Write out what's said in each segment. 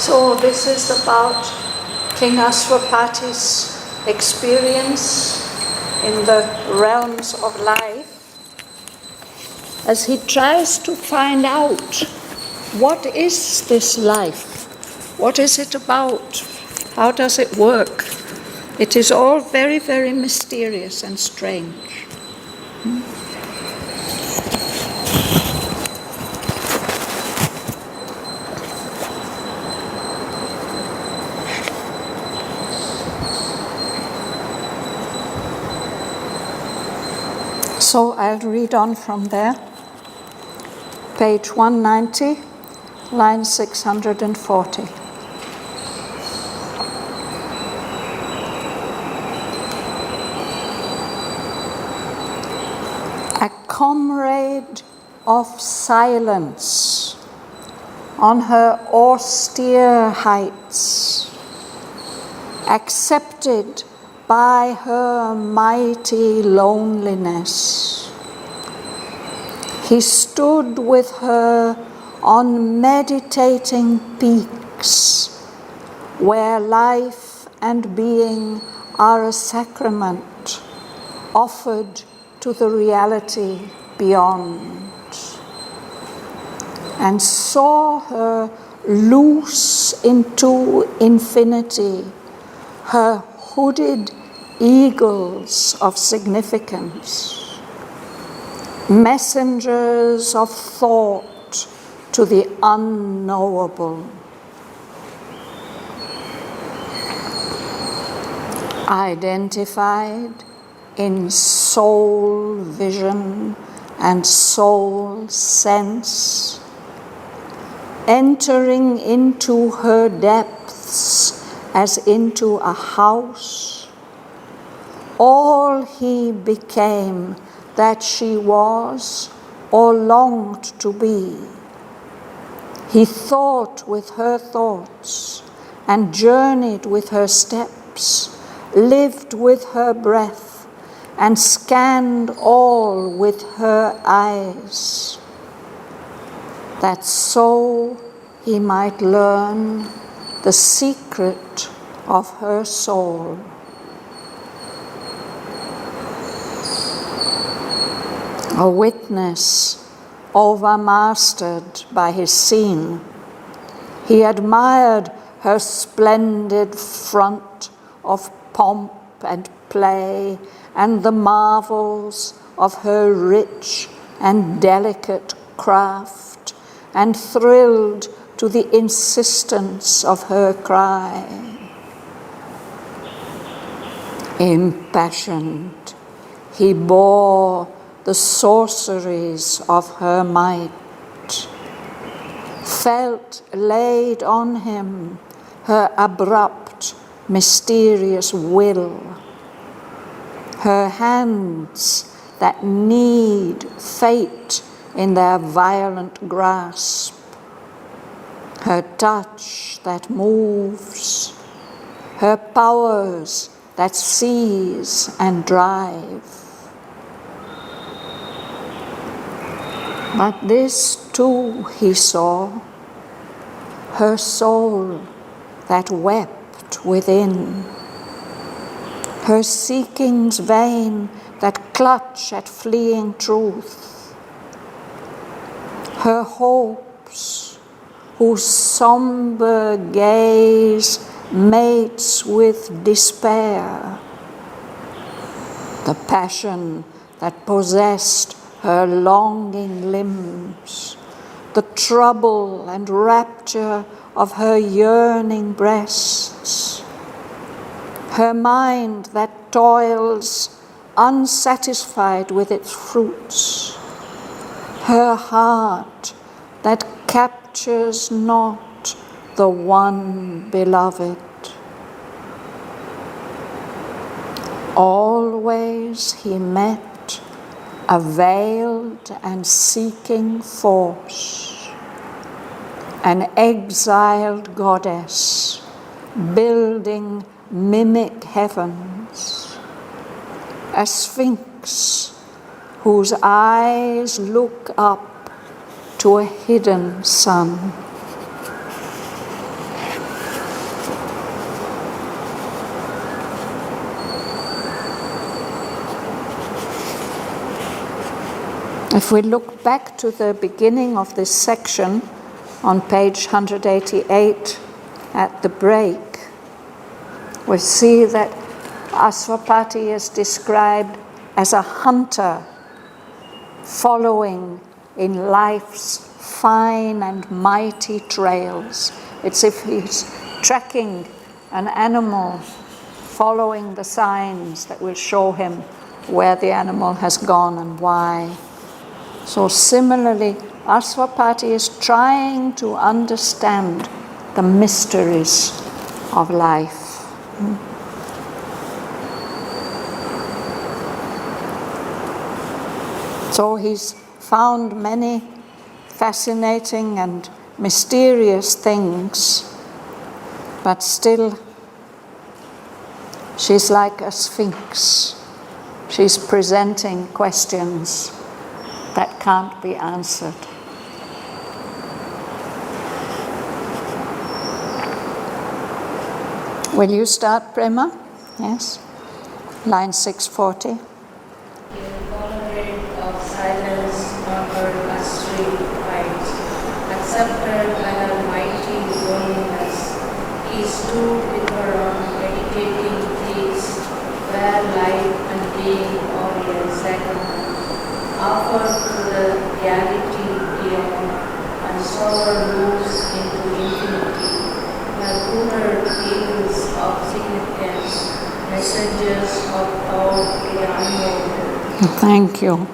So this is about King Aswapati's experience in the realms of life as he tries to find out, what is this life? What is it about? How does it work? It is all very, very mysterious and strange. So I'll read on from there. Page 190, line 640. A comrade of silence on her austere heights, accepted by her mighty loneliness. He stood with her on meditating peaks, where life and being are a sacrament offered to the reality beyond, and saw her loose into infinity, her hooded eagles of significance, messengers of thought to the unknowable. Identified in soul vision and soul sense, entering into her depths as into a house, all he became that she was or longed to be. He thought with her thoughts and journeyed with her steps, lived with her breath and scanned all with her eyes, that so he might learn the secret of her soul. A witness overmastered by his scene, he admired her splendid front of pomp and play and the marvels of her rich and delicate craft, and thrilled to the insistence of her cry. Impassioned, he bore the sorceries of her might, felt laid on him her abrupt, mysterious will, her hands that need fate in their violent grasp, her touch that moves, her powers that seize and drive. But this too he saw, her soul that wept within, her seekings vain that clutch at fleeing truth, her hopes whose somber gaze mates with despair, the passion that possessed her longing limbs, the trouble and rapture of her yearning breasts, her mind that toils unsatisfied with its fruits, her heart that captures not the one beloved. Always he met a veiled and seeking force, an exiled goddess building mimic heavens, a sphinx whose eyes look up to a hidden sun. If we look back to the beginning of this section on page 188 at the break, we see that Aswapati is described as a hunter following in life's fine and mighty trails. It's if he's tracking an animal, following the signs that will show him where the animal has gone and why. So similarly, Aswapati is trying to understand the mysteries of life. So he's found many fascinating and mysterious things, but still she's like a sphinx. She's presenting questions that can't be answered. Will you start, Prema? Yes. Line 640. In tolerate of silence, conquered a street fight. Accepted by her mighty loneliness, he stood with her on meditating peace, where life and being orient sacrament, offered to the reality beyond, and saw her loose into infinity, where cooler eagles of significance, messengers of thought beyond measure. Thank you.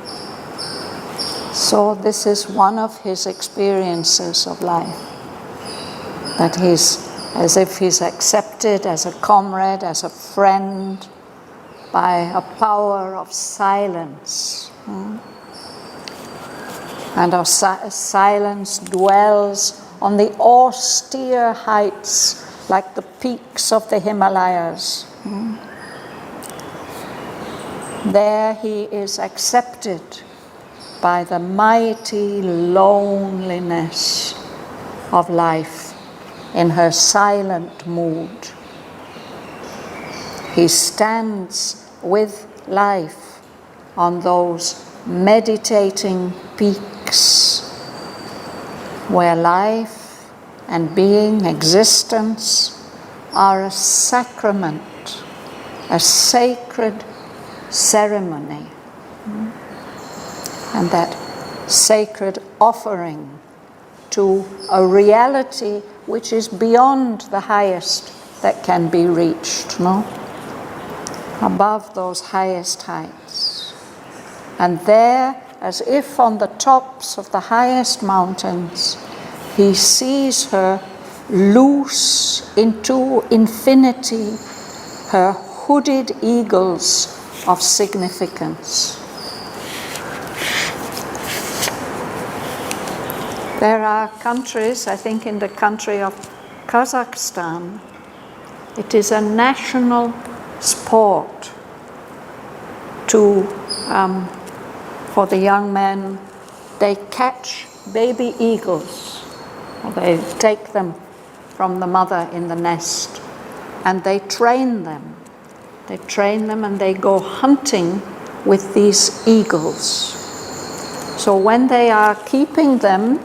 So this is one of his experiences of life, that he's as if he's accepted as a comrade, as a friend, by a power of silence. And our silence dwells on the austere heights like the peaks of the Himalayas. There he is accepted by the mighty loneliness of life in her silent mood. He stands with life on those meditating peaks where life and being, existence, are a sacrament, a sacred ceremony, and that sacred offering to a reality which is beyond the highest that can be reached, no? Above those highest heights. And there, as if on the tops of the highest mountains, he sees her loose into infinity her hooded eagles of significance. There are countries, I think in the country of Kazakhstan, it is a national sport to, for the young men, they catch baby eagles. They take them from the mother in the nest and they train them. They train them and they go hunting with these eagles. So when they are keeping them,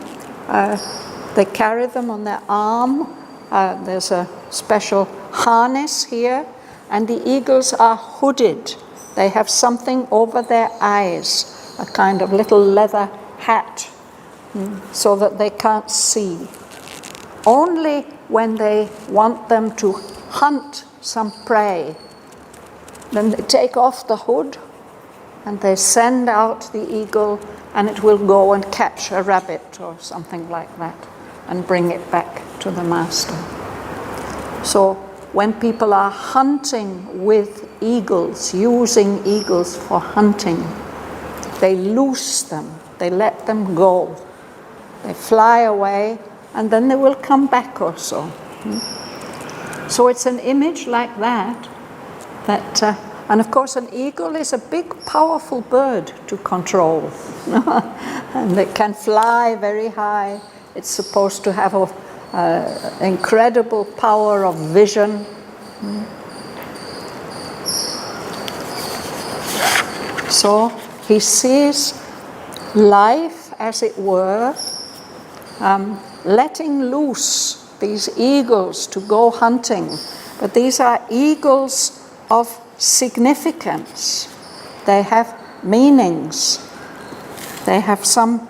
they carry them on their arm. There's a special harness here, and the eagles are hooded. They have something over their eyes, a kind of little leather hat, so that they can't see. Only when they want them to hunt some prey, then they take off the hood and they send out the eagle, and it will go and catch a rabbit or something like that and bring it back to the master. So when people are hunting with eagles, using eagles for hunting, they loose them, they let them go. They fly away and then they will come back or so. So it's an image like that, and of course an eagle is a big powerful bird to control. And it can fly very high. It's supposed to have an incredible power of vision. So he sees life, as it were, letting loose these eagles to go hunting. But these are eagles of significance. They have meanings. They have some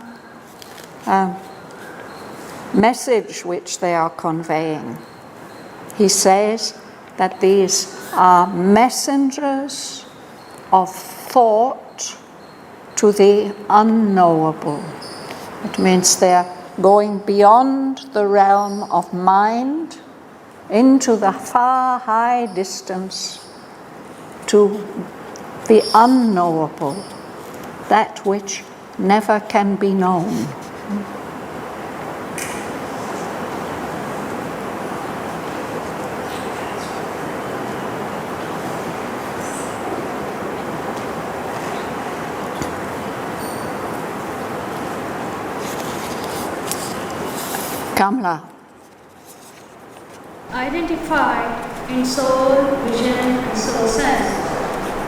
message which they are conveying. He says that these are messengers of thought to the unknowable. It means they're going beyond the realm of mind into the far high distance to the unknowable, that which never can be known. Kamla. Identified in soul, vision, and soul sense,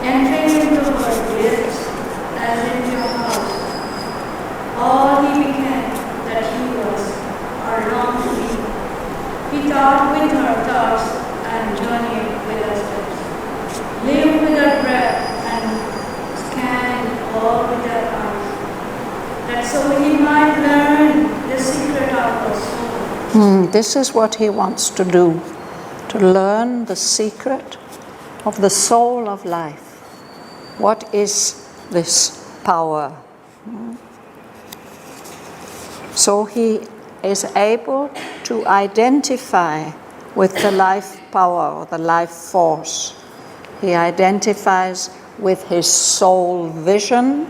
entering into her gift as into your house. All he became that he was, or longed to be. He thought with her thoughts and journeyed with her steps. Lived with her breath and scanned all with her eyes. That so he might learn the secret of her soul. This is what he wants to do, to learn the secret of the soul of life. What is this power? So he is able to identify with the life power or the life force. He identifies with his soul vision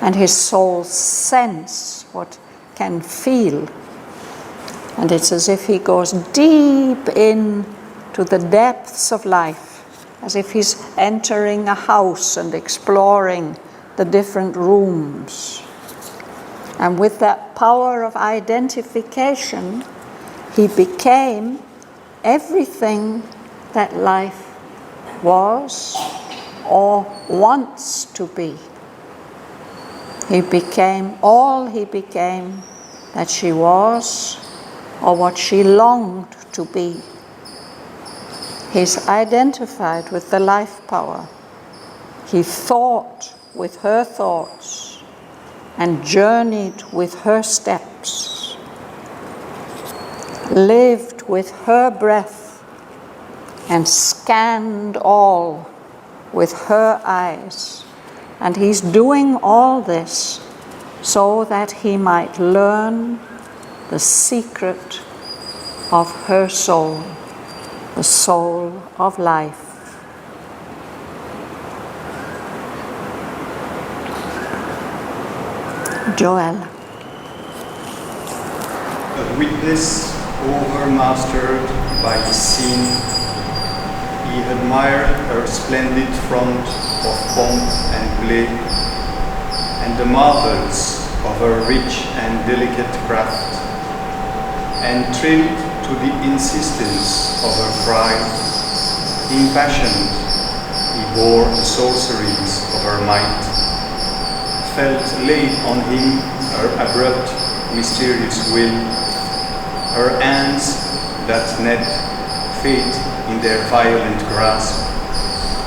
and his soul sense, what can feel. And it's as if he goes deep in to the depths of life, as if he's entering a house and exploring the different rooms. And with that power of identification, he became everything that life was or wants to be. He became all he became that she was, or what she longed to be. He's identified with the life power. He thought with her thoughts and journeyed with her steps, lived with her breath and scanned all with her eyes. And he's doing all this so that he might learn the secret of her soul, the soul of life. Joel. A witness overmastered by his sin, he admired her splendid front of pomp and play, and the marvels of her rich and delicate craft, and thrilled to the insistence of her pride. Impassioned, he bore the sorceries of her might, felt laid on him her abrupt, mysterious will, her hands that net fate in their violent grasp,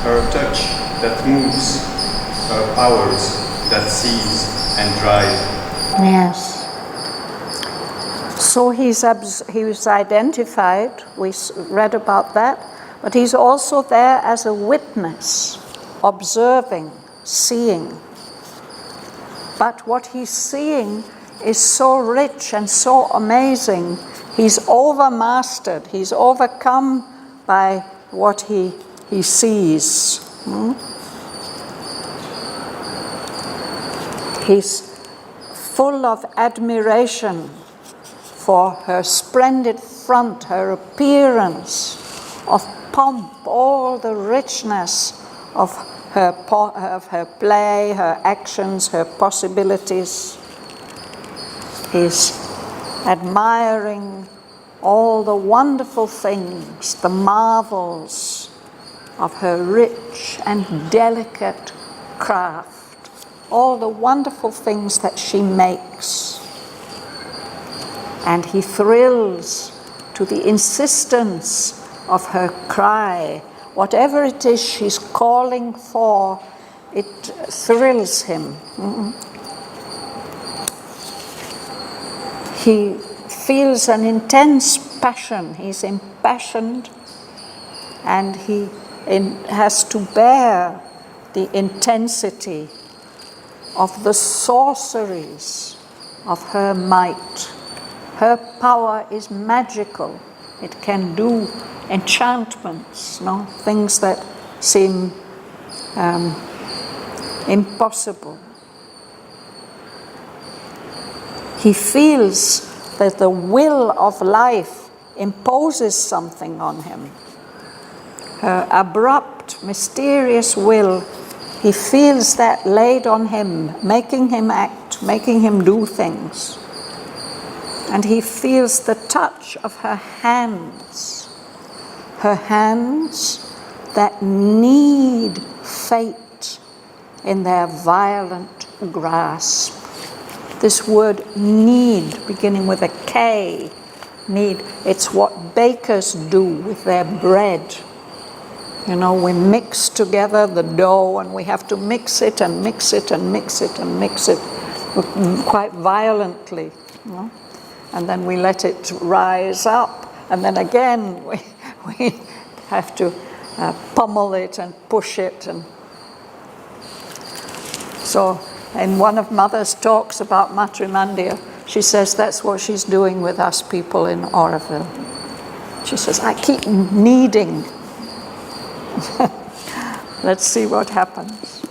her touch that moves, her powers that seize and drive. Yes. So he was identified, we read about that, but he's also there as a witness, observing, seeing. But what he's seeing is so rich and so amazing, he's overmastered, he's overcome by what he sees. He's full of admiration for her splendid front, her appearance of pomp, all the richness of her play, her actions, her possibilities. He's admiring all the wonderful things, the marvels of her rich and delicate craft. all the wonderful things that she makes. And he thrills to the insistence of her cry. Whatever it is she's calling for, it thrills him. He feels an intense passion. He's impassioned, and he has to bear the intensity of the sorceries of her might. Her power is magical. It can do enchantments, things that seem impossible. He feels that the will of life imposes something on him. Her abrupt, mysterious will, he feels that laid on him, making him act, making him do things. And he feels the touch of her hands that need fate in their violent grasp. This word need, beginning with a K, need, it's what bakers do with their bread. We mix together the dough, and we have to mix it and mix it and mix it and mix it quite violently. And then we let it rise up, and then again we have to pummel it and push it. And so in one of Mother's talks about Matrimandia, she says that's what she's doing with us people in Auroville. She says, I keep kneading. Let's see what happens.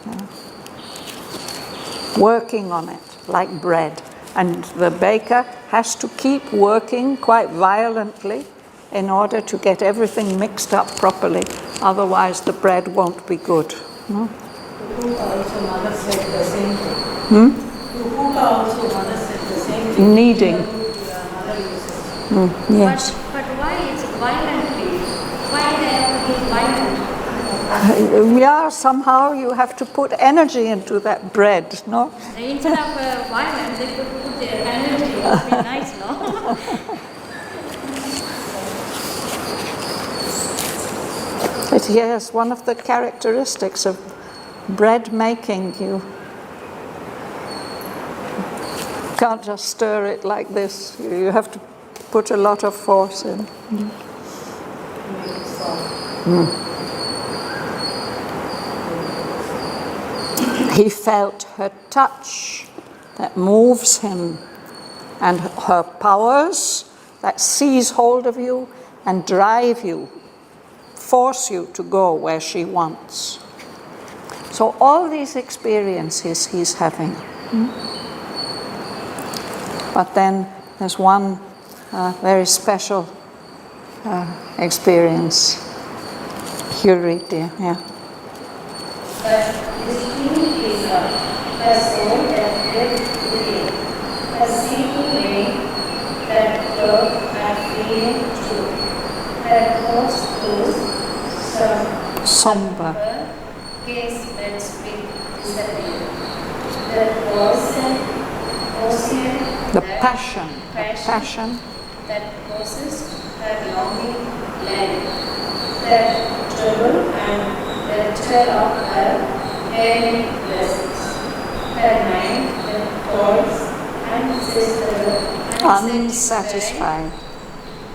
Working on it like bread. And the baker has to keep working quite violently in order to get everything mixed up properly. Otherwise the bread won't be good. Rupa also Mother said the same thing. Rupa also Mother said the same thing. Kneading. Mother uses. Yes. But why it's violently? Why they have to be violent? Yeah, somehow you have to put energy into that bread, no? Instead of violence, they could put their energy. It would be nice, no? Yes, one of the characteristics of bread making, you can't just stir it like this. You have to put a lot of force in. He felt her touch that moves him, and her powers that seize hold of you and drive you, force you to go where she wants. So all these experiences he's having. But then there's one very special experience. You read, dear. Yeah. But this feeling is her soul that lived within, a seeking way that love and feeling true, that most close, some Somber. case that speak disappear. That was an ocean, The that passion. that possessed her longing land, that trouble and the terror of her yearning blessings, her mind that toils Unsatisfied.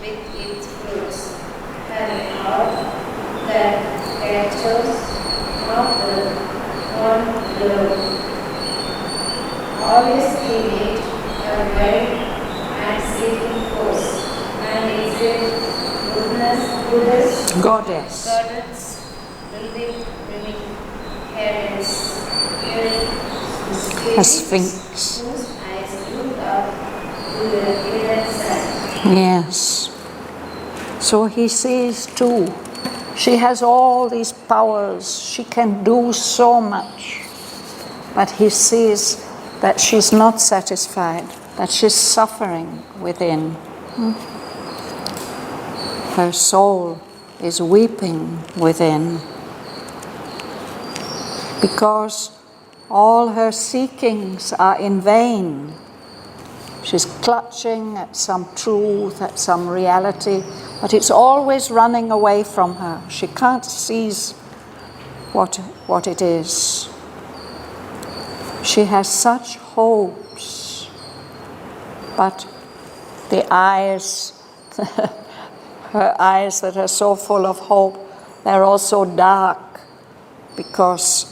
with its fruits, her heart that catches of the one love, always innate, a guide and seeking force, and is it goodness, Goddess. goddess, building, bringing heavens, A sphinx. whose eyes look up to the hidden side. Yes. So he sees too. She has all these powers. She can do so much. But he sees that she's not satisfied, that she's suffering within. Her soul is weeping within because all her seekings are in vain. She's clutching at some truth, at some reality, but it's always running away from her. She can't seize what it is. She has such hopes, but the eyes, her eyes that are so full of hope, they're also dark because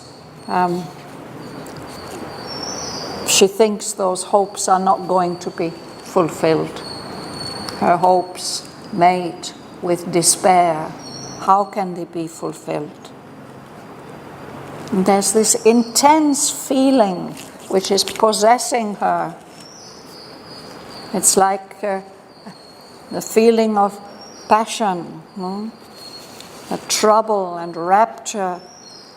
she thinks those hopes are not going to be fulfilled. Her hopes made with despair, how can they be fulfilled? And there's this intense feeling which is possessing her. It's like the feeling of passion, the trouble and rapture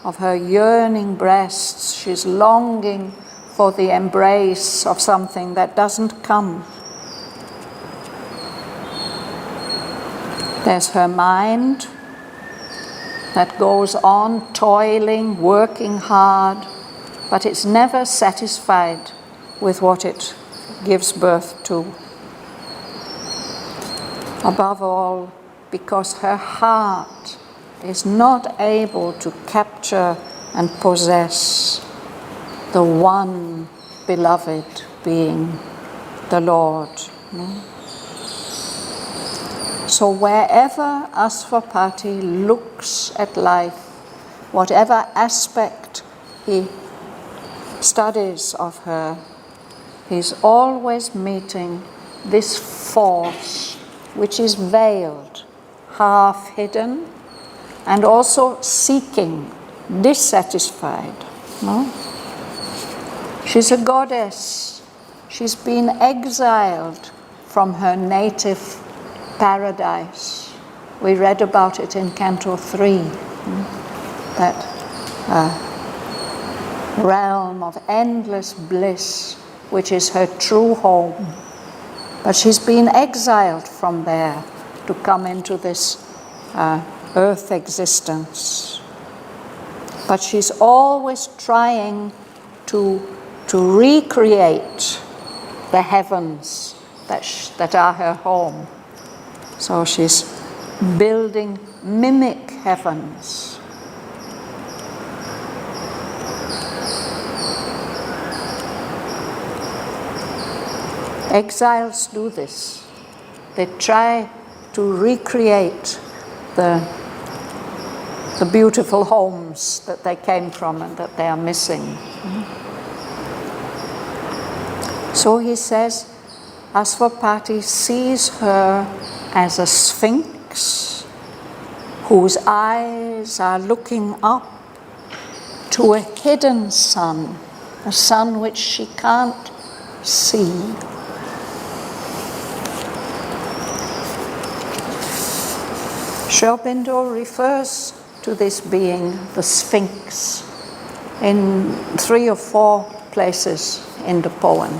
of her yearning breasts. She's longing for the embrace of something that doesn't come. There's her mind that goes on toiling, working hard, but it's never satisfied with what it gives birth to. Above all, because her heart is not able to capture and possess the one beloved being, the Lord. So wherever Asvapati looks at life, whatever aspect he studies of her, he's always meeting this force which is veiled, half hidden, and also seeking, dissatisfied. She's a goddess. She's been exiled from her native paradise. We read about it in Canto 3, that realm of endless bliss, which is her true home. But she's been exiled from there to come into this earth existence. But she's always trying to recreate the heavens that are her home. So she's building mimic heavens. Exiles do this. They try to recreate the beautiful homes that they came from and that they are missing. So he says, Asvapati sees her as a sphinx whose eyes are looking up to a hidden sun, a sun which she can't see. Sri Aurobindo refers to this being the Sphinx in 3 or 4 places in the poem.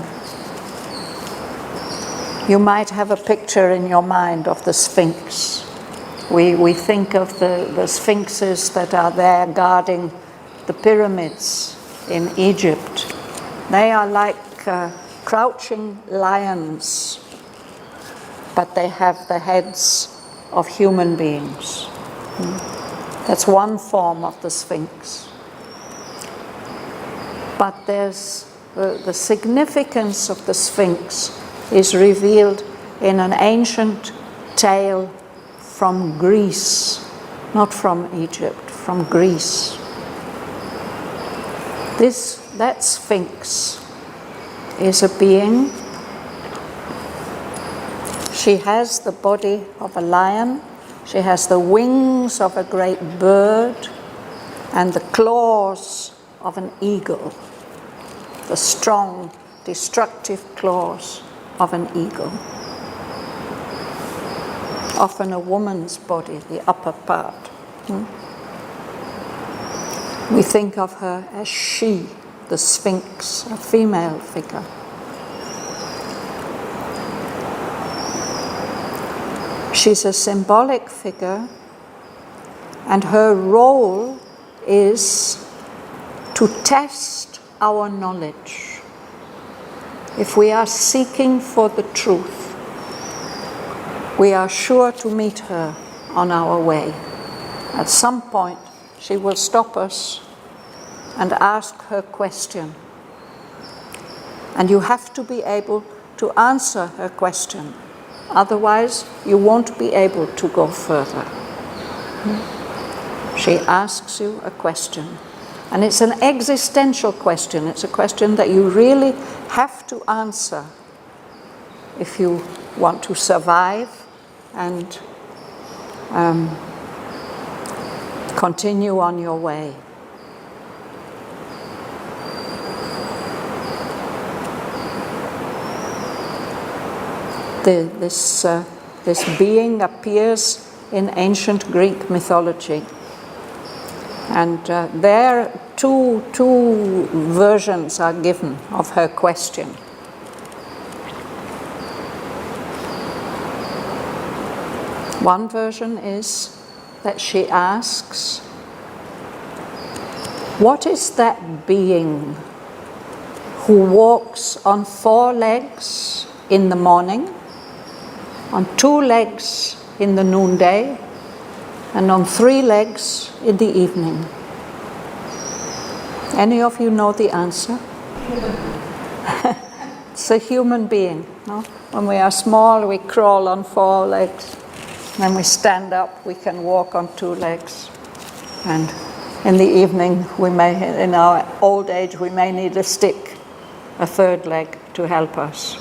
You might have a picture in your mind of the Sphinx. We think of the sphinxes that are there guarding the pyramids in Egypt. They are like crouching lions, but they have the heads of human beings. That's one form of the Sphinx. But there's the significance of the Sphinx is revealed in an ancient tale from Greece, not from Egypt, from Greece. That Sphinx is a being. She has the body of a lion, she has the wings of a great bird, and the claws of an eagle, the strong, destructive claws of an eagle. Often a woman's body, the upper part. We think of her as she, the Sphinx, a female figure. She's a symbolic figure, and her role is to test our knowledge, if we are seeking for the truth, we are sure to meet her on our way. At some point, she will stop us and ask her question. And you have to be able to answer her question. Otherwise, you won't be able to go further. She asks you a question. And it's an existential question. It's a question that you really have to answer if you want to survive and continue on your way. This being appears in ancient Greek mythology. And there two versions are given of her question. One version is that she asks, what is that being who walks on 4 legs in the morning, on 2 legs in the noonday, and on 3 legs in the evening? Any of you know the answer? It's a human being. No? When we are small, we crawl on 4 legs. When we stand up, we can walk on 2 legs. And in the evening, in our old age, we may need a stick, a 3rd leg to help us.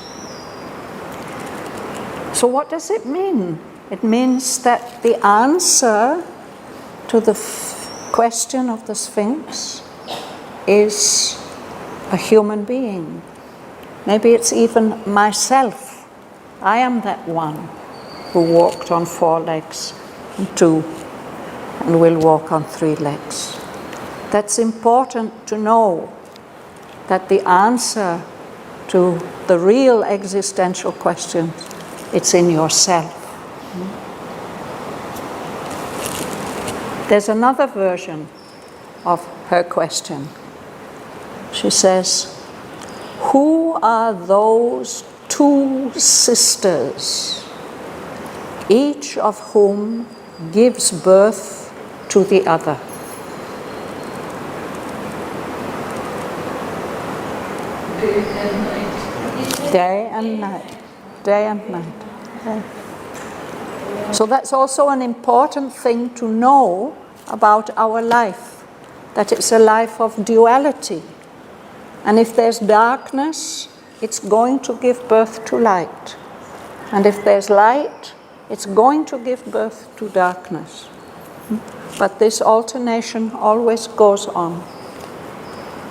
So what does it mean? It means that the answer to the question of the Sphinx is a human being. Maybe it's even myself. I am that one who walked on 4 legs and 2 and will walk on 3 legs. That's important to know, that the answer to the real existential question, it's in yourself. There's another version of her question. She says, who are those 2 sisters, each of whom gives birth to the other? Day and night. Day and night. Day and night. Okay. So that's also an important thing to know about our life, that it's a life of duality. And if there's darkness, it's going to give birth to light. And if there's light, it's going to give birth to darkness. But this alternation always goes on.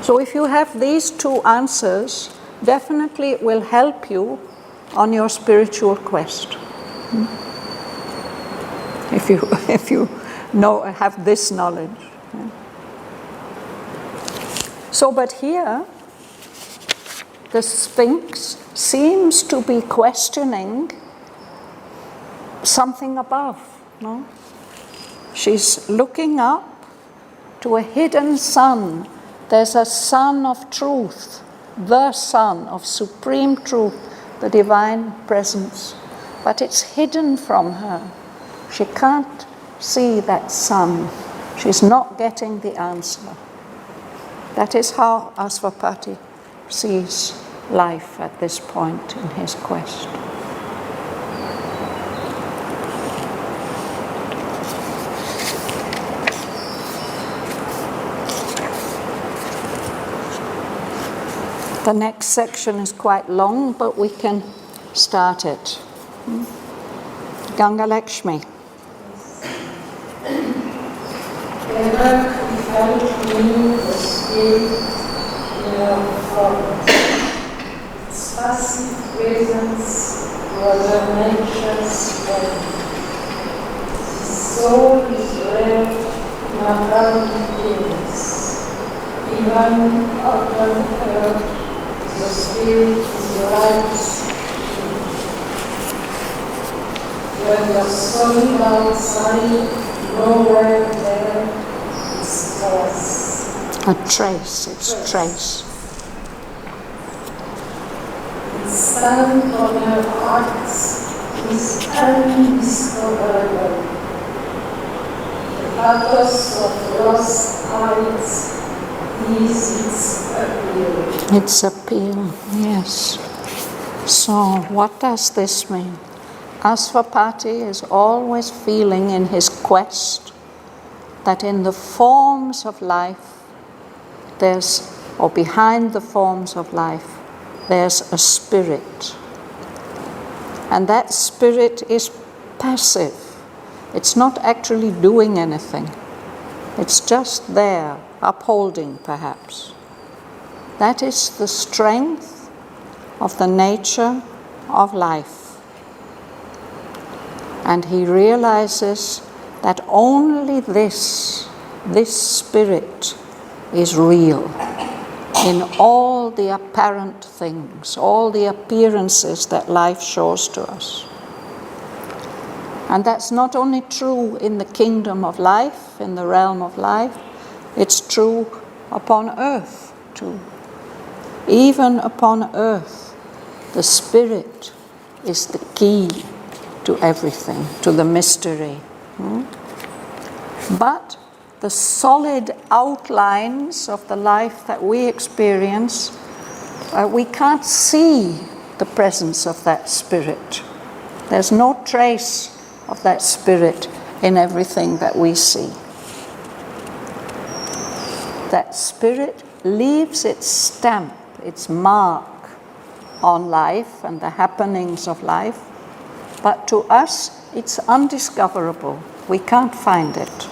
So if you have these 2 answers, definitely it will help you on your spiritual quest. If you have this knowledge. So, but here, the Sphinx seems to be questioning something above, no? She's looking up to a hidden sun. There's a sun of truth, the sun of supreme truth, the divine presence. But it's hidden from her. She can't see that sun. She's not getting the answer. That is how Asvapati sees life at this point in his quest. The next section is quite long, but we can start it. Ganga Lakshmi. Ever he felt me the spirit in our form. Its passive presence was a nature's strength. His soul is wrapped in abundant things. Even upon earth, the spirit is light. When the sun outside, nowhere there is trace. A trace, it's trace. stand on her hearts is undiscoverable. The pathos of lost heights is its appeal. Its appeal, yes. So, what does this mean? Asvapati is always feeling in his quest that in the forms of life, or behind the forms of life, there's a spirit. And that spirit is passive. It's not actually doing anything. It's just there, upholding perhaps. That is the strength of the nature of life. And he realizes that only this spirit is real in all the apparent things, all the appearances that life shows to us. And that's not only true in the kingdom of life, in the realm of life, it's true upon earth too. Even upon earth, the spirit is the key to everything, to the mystery. But the solid outlines of the life that we experience, we can't see the presence of that spirit. There's no trace of that spirit in everything that we see. That spirit leaves its stamp, its mark on life and the happenings of life, but to us it's undiscoverable. We can't find it.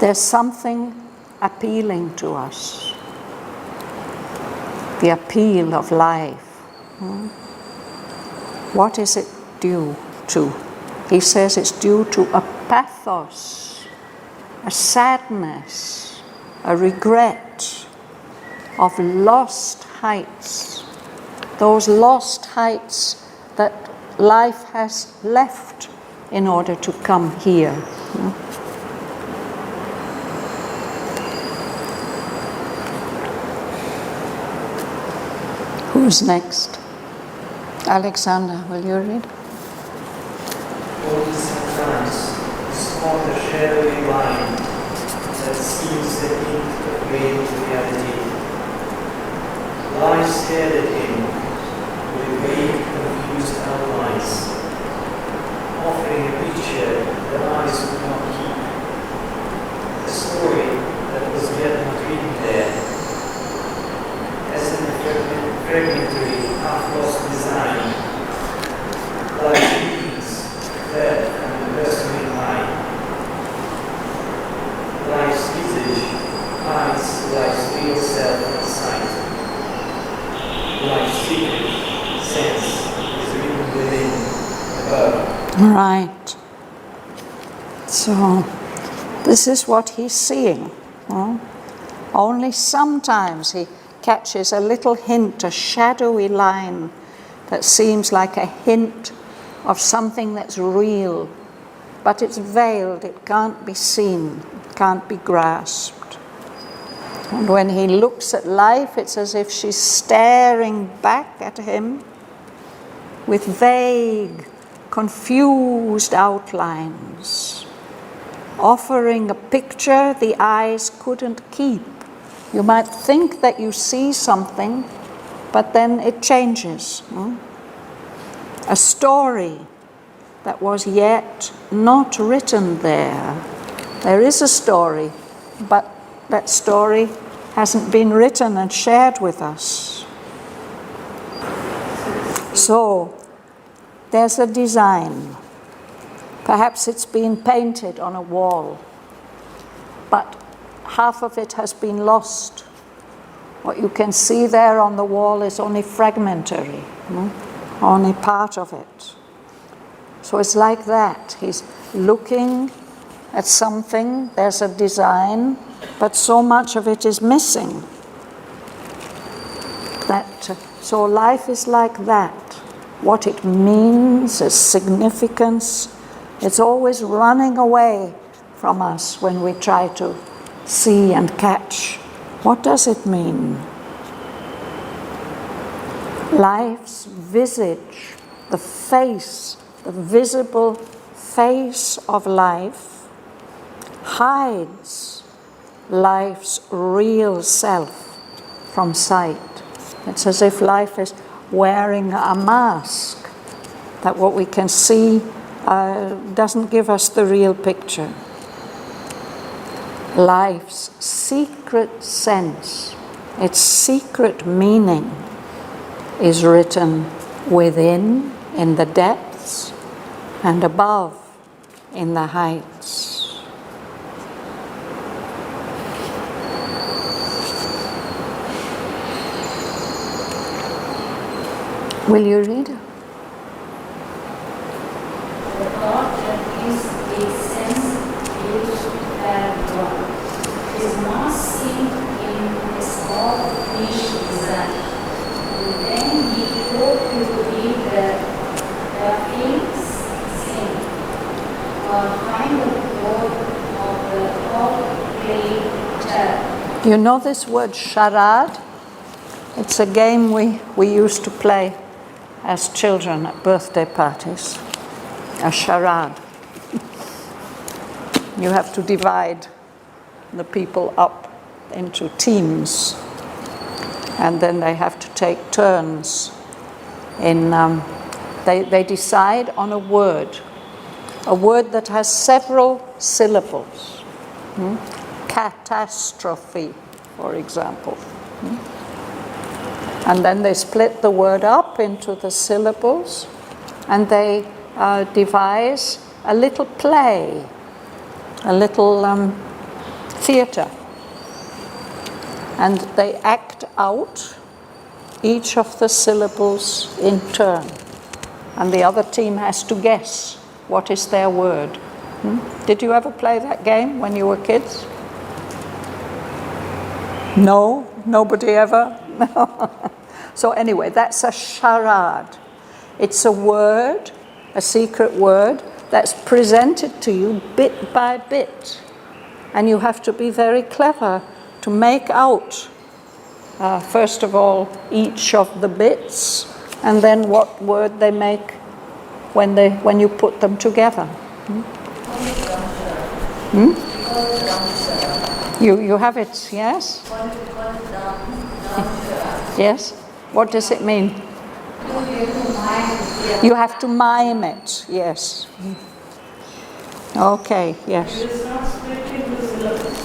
There's something appealing to us. The appeal of life. What is it due to? He says it's due to a pathos, a sadness, a regret of lost heights. Those lost heights that life has left in order to come here. Who's next? Alexander, will you read? Only sometimes is called a shadowy line that seems the hint of vague reality. Lies stared at him with vague, confused outlines, offering a picture that eyes could not keep. A story that was yet not written there. As in a fragmentary, half-lost design, lies repeats that from the personal mind. Life's visage hides life's real self and sight. Life's secret sense is written within, above. Right. So, this is what he's seeing. Only sometimes he catches a little hint, a shadowy line that seems like a hint of something that's real, but it's veiled, it can't be seen, it can't be grasped. And when he looks at life, it's as if she's staring back at him with vague, confused outlines, offering a picture the eyes couldn't keep. You might think that you see something, but then it changes. A story that was yet not written there. There is a story, but that story hasn't been written and shared with us. So, there's a design. Perhaps it's been painted on a wall, but half of it has been lost. What you can see there on the wall is only fragmentary, only part of it. So it's like that. He's looking at something, there's a design, but so much of it is missing. So life is like that. What it means, its significance, it's always running away from us when we try to see and catch. What does it mean? Life's visage, the face, the visible face of life, hides life's real self from sight. It's as if life is wearing a mask, that what we can see doesn't give us the real picture. Life's secret sense, its secret meaning, is written within, in the depths, and above, in the heights. Will you read? The thought that is a sense used that one is not seen in a small niche design. Then he hope you believe that the feelings sing or find the word of the all-playing child. You know this word charade? It's a game we used to play as children at birthday parties. A charade. You have to divide the people up into teams, and then they have to take turns in they decide on a word that has several syllables. Catastrophe, for example. And then they split the word up into the syllables, and they devise a little play, a little theatre. And they act out each of the syllables in turn. And the other team has to guess what is their word. Did you ever play that game when you were kids? No? Nobody ever? So anyway, that's a charade. It's a word, a secret word, that's presented to you bit by bit. And you have to be very clever to make out, first of all, each of the bits, and then what word they make when you put them together. You have it, yes? Yes? What does it mean? You have to mime it, yes. Okay, yes. It is not split into syllables.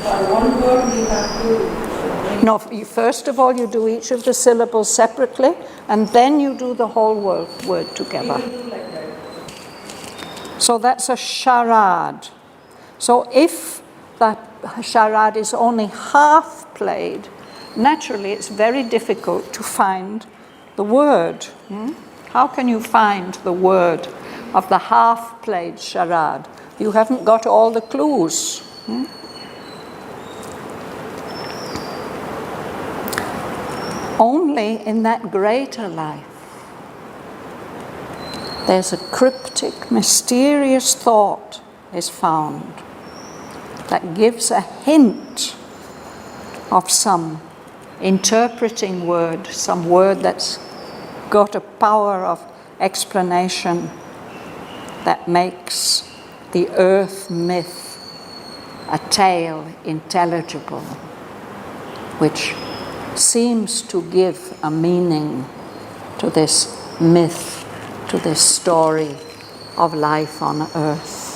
For one word we have to... No, first of all you do each of the syllables separately, and then you do the whole word together. We will do like that. So that's a charade. So if that charade is only half played, naturally it's very difficult to find the word. How can you find the word of the half-played charade? You haven't got all the clues. Only in that greater life, there's a cryptic, mysterious thought is found that gives a hint of some interpreting word, some word that's got a power of explanation that makes the earth myth a tale intelligible, which seems to give a meaning to this myth, to this story of life on earth.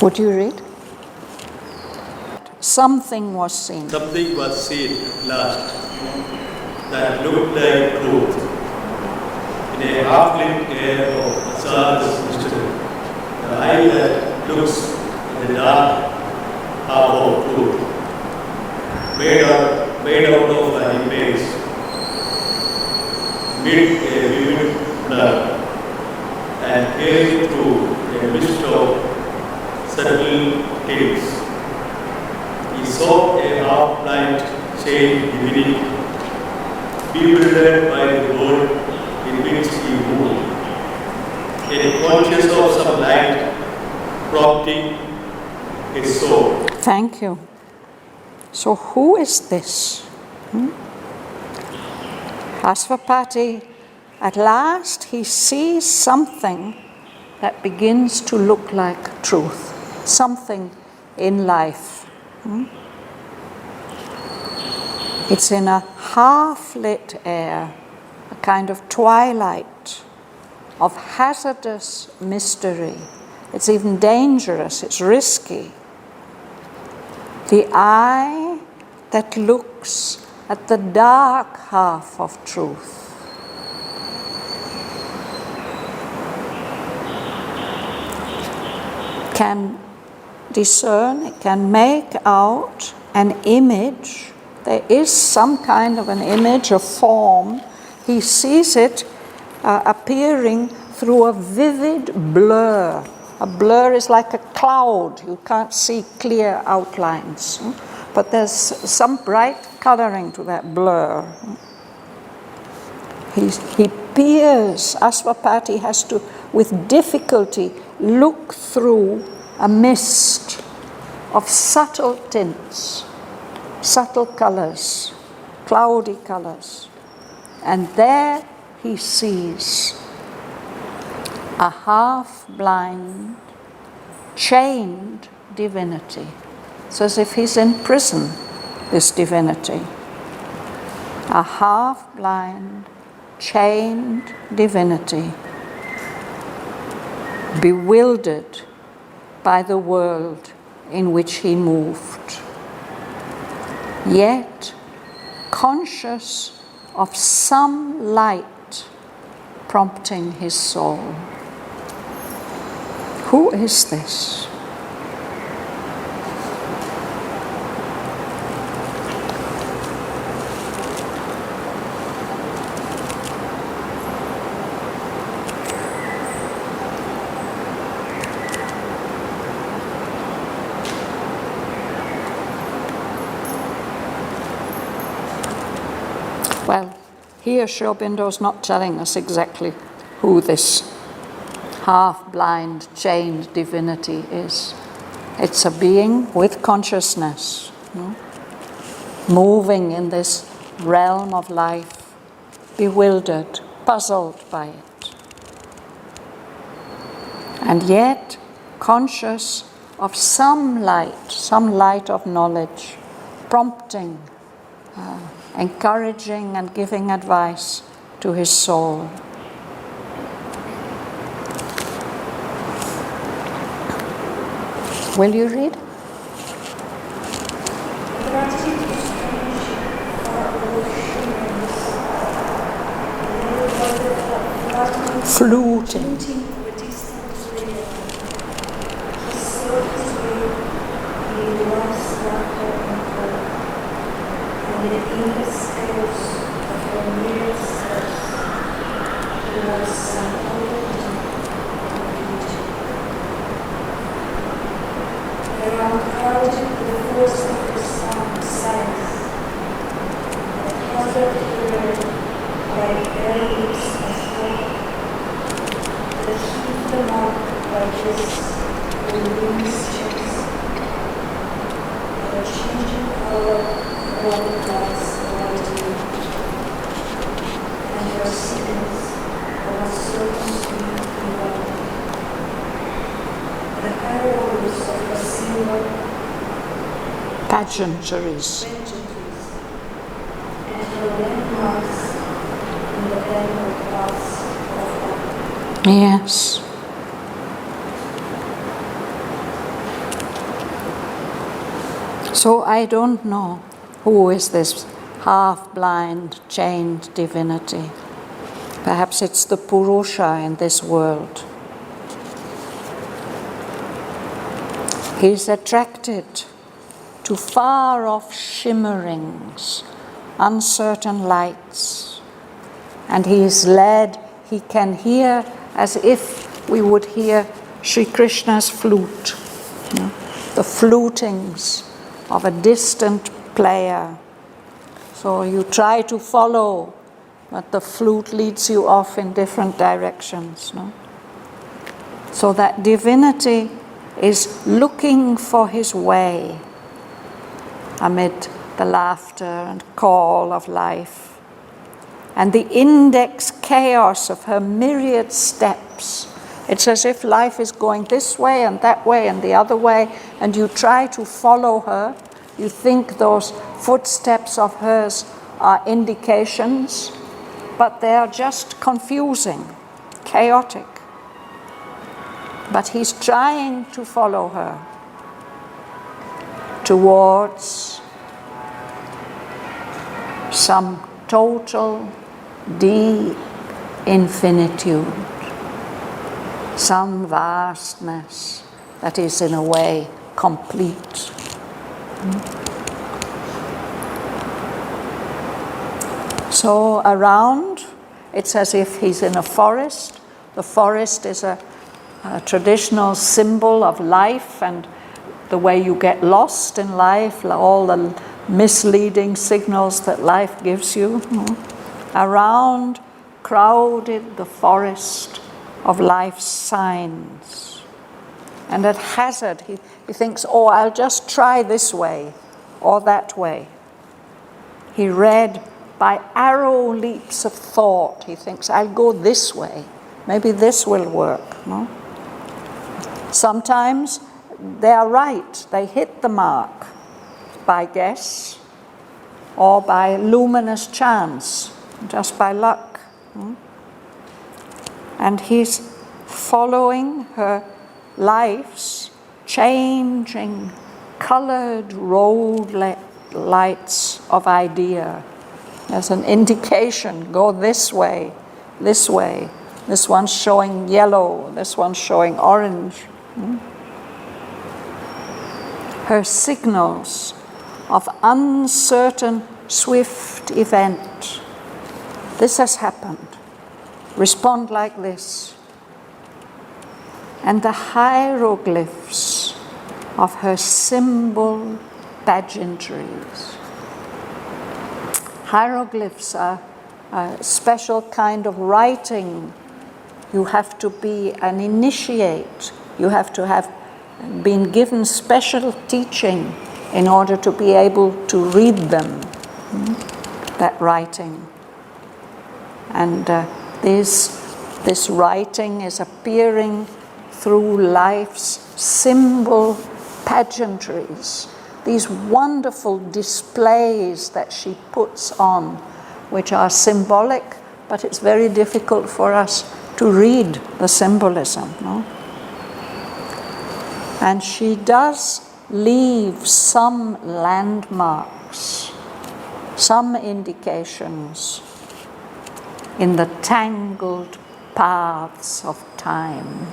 Would you read? Something was seen. Something was seen at last that looked like truth in a half-lit air of Asad's mystery. The eye that looks in the dark half of truth, made out of an image, mid a vivid blood, and carried through a mist of subtle tints. He saw a half-blind shade divinity, bewildered by the world in which he moved, prompting his soul. Thank you. So who is this? Asvapati, at last he sees something that begins to look like truth, something in life. It's in a half-lit air, a kind of twilight of hazardous mystery. It's even dangerous, it's risky. The eye that looks at the dark half of truth. Can discern, it can make out an image. There is some kind of an image, a form. He sees it appearing through a vivid blur. A blur is like a cloud. You can't see clear outlines. But there's some bright coloring to that blur. He peers. Asvapati has to, with difficulty, look through a mist of subtle tints, subtle colors, cloudy colors. And there he sees a half-blind, chained divinity. It's as if he's in prison, this divinity. A half-blind, chained divinity, bewildered by the world in which he moved, yet conscious of some light prompting his soul. Who is this? Well, here Sri Aurobindo's not telling us exactly who this half-blind, chained divinity is. It's a being with consciousness, moving in this realm of life, bewildered, puzzled by it, and yet conscious of some light of knowledge, prompting, encouraging and giving advice to his soul. Will you read? Fluting. Pageantries. Yes. So I don't know who is this half-blind, chained divinity. Perhaps it's the Purusha in this world. He's attracted to far-off shimmerings, uncertain lights, and he is led, he can hear as if we would hear Sri Krishna's flute, the flutings of a distant player. So you try to follow, but the flute leads you off in different directions. So that divinity is looking for his way amid the laughter and call of life, and the index chaos of her myriad steps. It's as if life is going this way and that way and the other way, and you try to follow her. You think those footsteps of hers are indications, but they are just confusing, chaotic. But he's trying to follow her towards some total deep infinitude, some vastness that is in a way complete. So around, it's as if he's in a forest. The forest is a traditional symbol of life and the way you get lost in life, all the misleading signals that life gives you. Around, crowded the forest of life's signs. And at hazard, he thinks, oh, I'll just try this way or that way. He read by arrow leaps of thought. He thinks, I'll go this way. Maybe this will work. No? Sometimes they are right. They hit the mark by guess or by luminous chance, just by luck. And he's following her life's changing, colored road lights of idea. There's an indication, go this way, this way. This one's showing yellow, this one's showing orange. Her signals of uncertain, swift event. This has happened. Respond like this. And the hieroglyphs of her symbol pageantries. Hieroglyphs are a special kind of writing. You have to be an initiate. You have to have been given special teaching in order to be able to read them, that writing. And this writing is appearing through life's symbol pageantries, these wonderful displays that she puts on, which are symbolic, but it's very difficult for us to read the symbolism. No? And she does leave some landmarks, some indications in the tangled paths of time,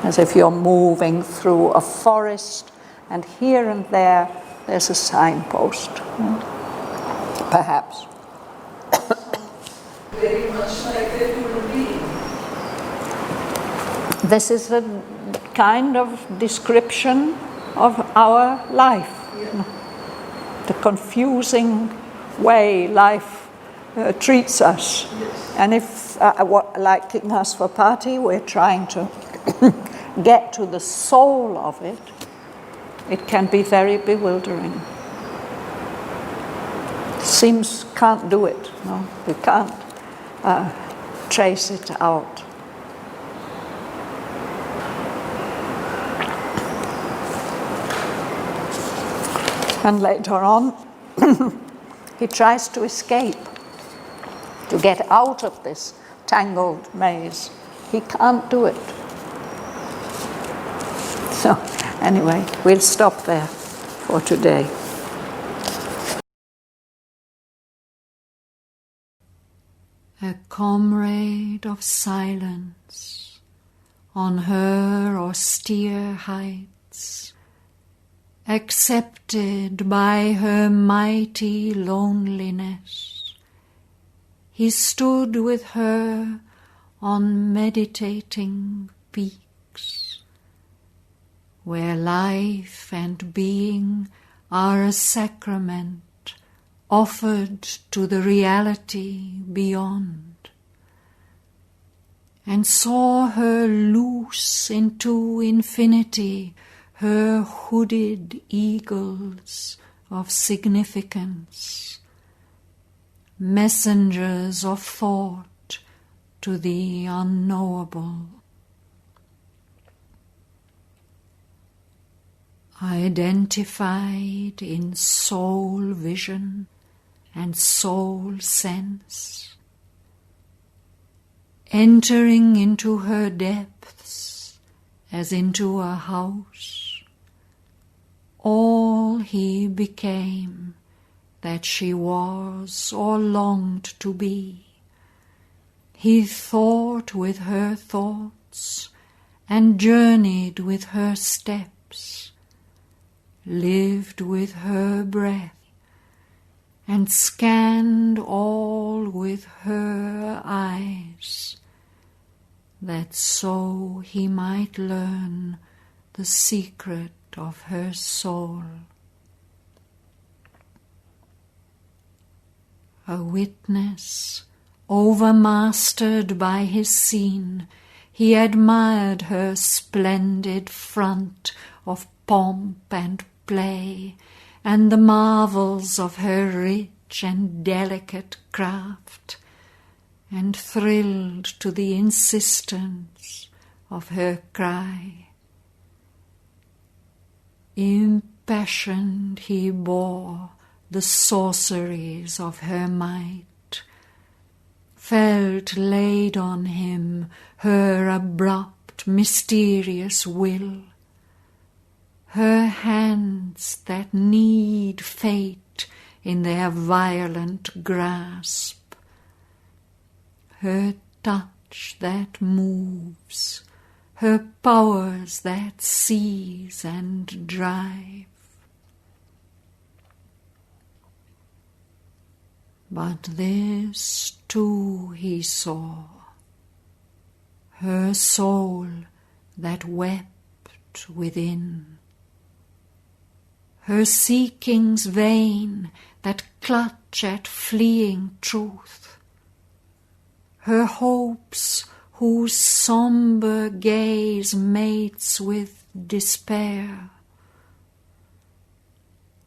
as if you're moving through a forest and here and there there's a signpost, perhaps. Very much like a human being. This is a kind of description of our life, the confusing way life treats us. Yes. And if, like King Aswapati, we're trying to get to the soul of it, it can be very bewildering. Seems can't do it. No, we can't trace it out. And later on, he tries to escape, to get out of this tangled maze. He can't do it. So, anyway, we'll stop there for today. A comrade of silence on her austere heights, accepted by her mighty loneliness, he stood with her on meditating peaks, where life and being are a sacrament offered to the reality beyond. and saw her loose into infinity her hooded eagles of significance, messengers of thought to the unknowable. Identified in soul vision and soul sense, entering into her depths as into a house, all he became that she was or longed to be. He thought with her thoughts and journeyed with her steps, lived with her breath, and scanned all with her eyes, that so he might learn the secret of her soul. A witness, overmastered by his scene, he admired her splendid front of pomp and play, and the marvels of her rich and delicate craft, and thrilled to the insistence of her cry. Impassioned he bore the sorceries of her might, felt laid on him her abrupt, mysterious will, her hands that need fate in their violent grasp, her touch that moves, her powers that seize and drive. But this too he saw, her soul that wept within, her seekings vain that clutch at fleeing truth, her hopes whose sombre gaze mates with despair,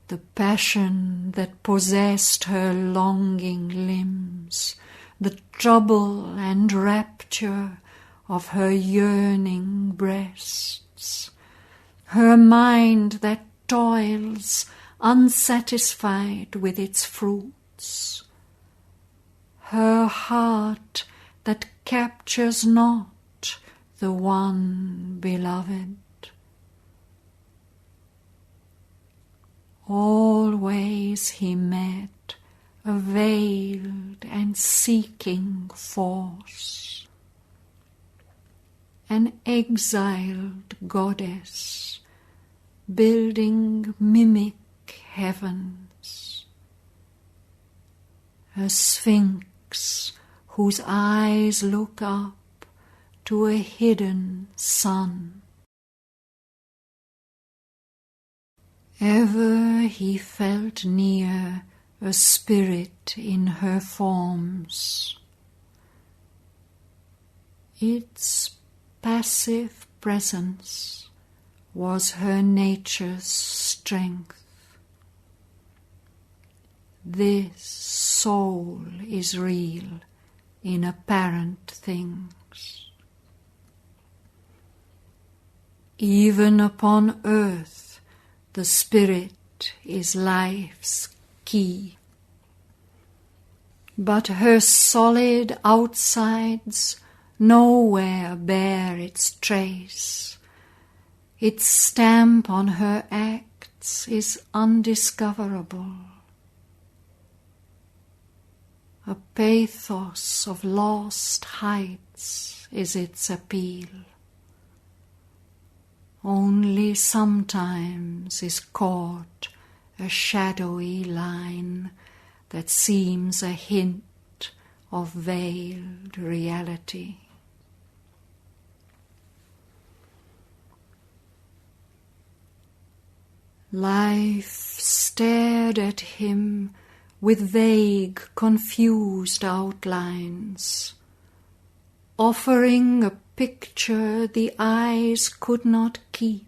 the passion that possessed her longing limbs, the trouble and rapture of her yearning breasts, her mind that toils unsatisfied with its fruits, her heart that captures not the one beloved. Always he met a veiled and seeking force, an exiled goddess building mimic heavens, a sphinx whose eyes look up to a hidden sun. Ever he felt near a spirit in her forms. Its passive presence was her nature's strength. This soul is real in apparent things. Even upon earth the spirit is life's key. But her solid outsides nowhere bear its trace. Its stamp on her acts is undiscoverable. A pathos of lost heights is its appeal. Only sometimes is caught a shadowy line that seems a hint of veiled reality. Life stared at him with vague, confused outlines. offering a picture the eyes could not keep,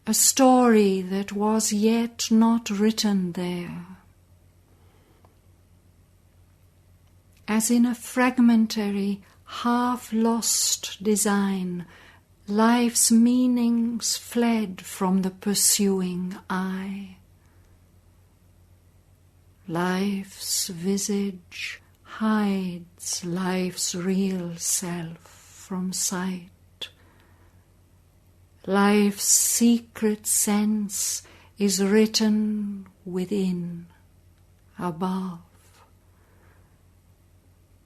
a story that was yet not written there. As in a fragmentary, half-lost design, life's meanings fled from the pursuing eye. Life's visage hides life's real self from sight. Life's secret sense is written within, above.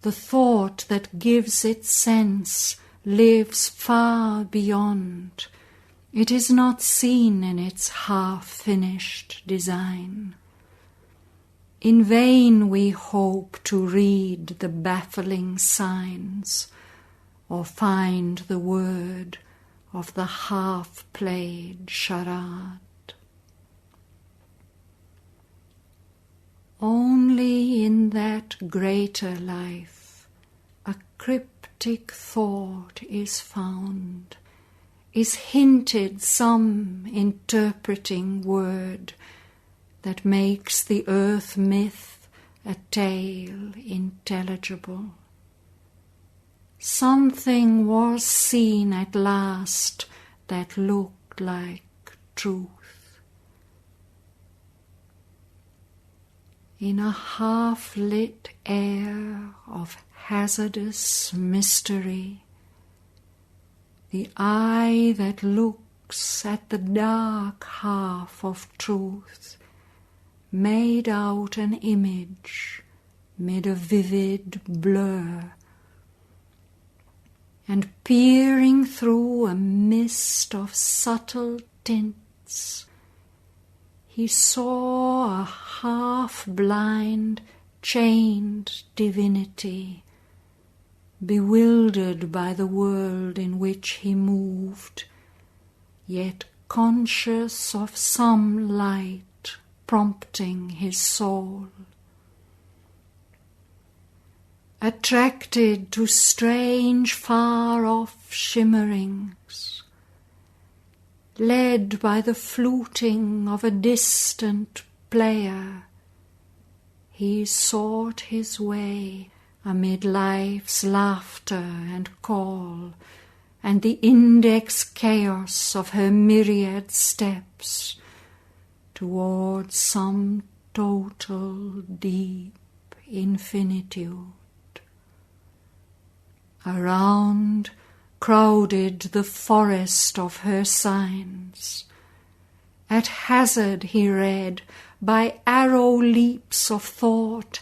The thought that gives it sense lives far beyond. It is not seen in its half-finished design. In vain we hope to read the baffling signs or find the word of the half-played charade. Only in that greater life a cryptic thought is found, is hinted some interpreting word that makes the earth myth a tale intelligible. Something was seen at last that looked like truth. In a half-lit air of hazardous mystery, the eye that looks at the dark half of truth made out an image mid a vivid blur, and peering through a mist of subtle tints, he saw a half-blind, chained divinity, bewildered by the world in which he moved, yet conscious of some light prompting his soul. Attracted to strange far-off shimmerings, led by the fluting of a distant player, he sought his way amid life's laughter and call, and the index chaos of her myriad steps, towards some total deep infinitude. Around crowded the forest of her signs. At hazard he read, by arrow leaps of thought,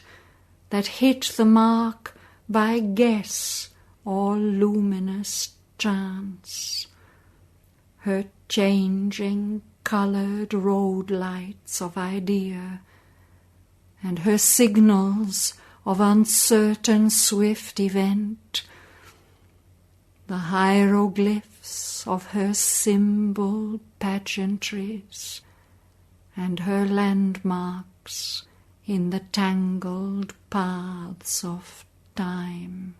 that hit the mark by guess or luminous chance. Her changing coloured road lights of idea, and her signals of uncertain swift event, the hieroglyphs of her symbol pageantries, and her landmarks in the tangled paths of time.